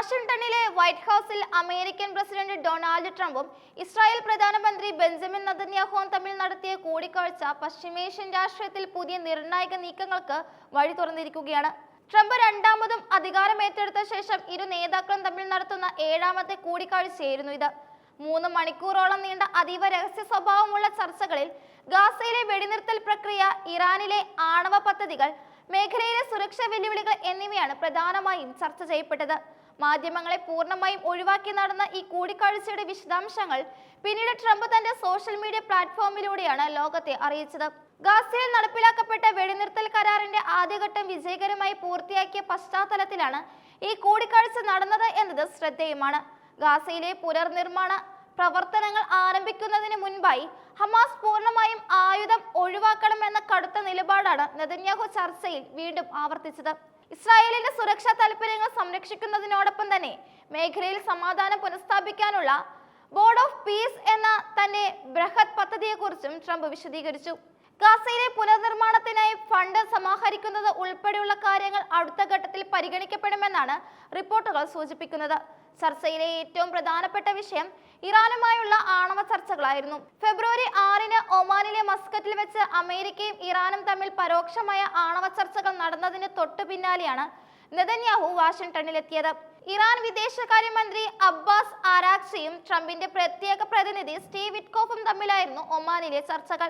വാഷിംഗ്ടണിലെ white ഹൗസിൽ American president Donald ട്രംപും Israel പ്രധാനമന്ത്രി ബെഞ്ചമിൻ നെതന്യാഹുവും തമ്മിൽ നടത്തിയ കൂടിക്കാഴ്ച പശ്ചിമേഷ്യൻ രാഷ്ട്രീയത്തിൽ പുതിയ നിർണായക നീക്കങ്ങൾക്ക് വഴി തുറന്നിരിക്കുകയാണ്. ട്രംപ് രണ്ടാമതും അധികാരമേറ്റെടുത്ത ശേഷം ഇരു നേതാക്കളും തമ്മിൽ നടത്തുന്ന ഏഴാമത്തെ കൂടിക്കാഴ്ചയായിരുന്നു ഇത്. 3 മണിക്കൂറോളം നീണ്ട അതീവ രഹസ്യ സ്വഭാവമുള്ള ചർച്ചകളിൽ ഗാസയിലെ വെടിനിർത്തൽ പ്രക്രിയ, ഇറാനിലെ ആണവ പദ്ധതികൾ, മേഖലയിലെ സുരക്ഷാ വെല്ലുവിളികൾ എന്നിവയാണ് പ്രധാനമായും ചർച്ച ചെയ്യപ്പെട്ടത്. മാധ്യമങ്ങളെ പൂർണ്ണമായും ഒഴിവാക്കി നടന്ന ഈ കൂടിക്കാഴ്ചയുടെ വിശദാംശങ്ങൾ പിന്നീട് ട്രംപ് തന്റെ സോഷ്യൽ മീഡിയ പ്ലാറ്റ്ഫോമിലൂടെയാണ് ലോകത്തെ അറിയിച്ചത്. ഗാസയിൽ നടപ്പിലാക്കപ്പെട്ട വെടിനിർത്തൽ കരാറിന്റെ ആദ്യഘട്ടം വിജയകരമായി പൂർത്തിയാക്കിയ പശ്ചാത്തലത്തിലാണ് ഈ കൂടിക്കാഴ്ച നടന്നത് എന്നത് ശ്രദ്ധേയമാണ്. ഗാസയിലെ പുനർനിർമ്മാണ പ്രവർത്തനങ്ങൾ ആരംഭിക്കുന്നതിന് മുൻപായി ഹമാസ് പൂർണ്ണമായും ആയുധം ഒഴിവാക്കണമെന്ന കടുത്ത നിലപാടാണ് നെതന്യാഹു ചർച്ചയിൽ വീണ്ടും ആവർത്തിച്ചത്. ഇസ്രായേലിന്റെ സുരക്ഷാ താൽപര്യങ്ങൾ സംരക്ഷിക്കുന്നതിനോടൊപ്പം തന്നെ മേഖലയിൽ സമാധാനം പുനഃസ്ഥാപിക്കാനുള്ള ബോർഡ് ഓഫ് പീസ് എന്ന തന്റെ ബൃഹത് പദ്ധതിയെക്കുറിച്ചും ട്രംപ് വിശദീകരിച്ചു. ഗാസയിലെ പുനർനിർമ്മാണത്തിനായി ഫണ്ട് സമാഹരിക്കുന്നത് ഉൾപ്പെടെയുള്ള കാര്യങ്ങൾ അടുത്ത ഘട്ടത്തിൽ പരിഗണിക്കപ്പെടുമെന്നാണ് റിപ്പോർട്ടുകൾ സൂചിപ്പിക്കുന്നത്. ചർച്ചയിലെ ഏറ്റവും പ്രധാനപ്പെട്ട വിഷയം ഇറാനുമായുള്ള ആണവ ചർച്ചകളായിരുന്നു. ഫെബ്രുവരി 6-ന് ഒമാനിലെ മസ്കറ്റിൽ വെച്ച് അമേരിക്കയും ഇറാനും തമ്മിൽ പരോക്ഷമായ ആണവ ചർച്ചകൾ നടന്നതിന് തൊട്ടു പിന്നാലെയാണ് നെതന്യാഹു വാഷിംഗ്ടണിലെത്തിയത്. ഇറാൻ വിദേശകാര്യമന്ത്രി അബ്ബാസ് ആരാഗ്ചിയും ട്രംപിന്റെ പ്രത്യേക പ്രതിനിധി സ്റ്റീവ് വിറ്റ്കോഫും തമ്മിലായിരുന്നു ഒമാനിലെ ചർച്ചകൾ.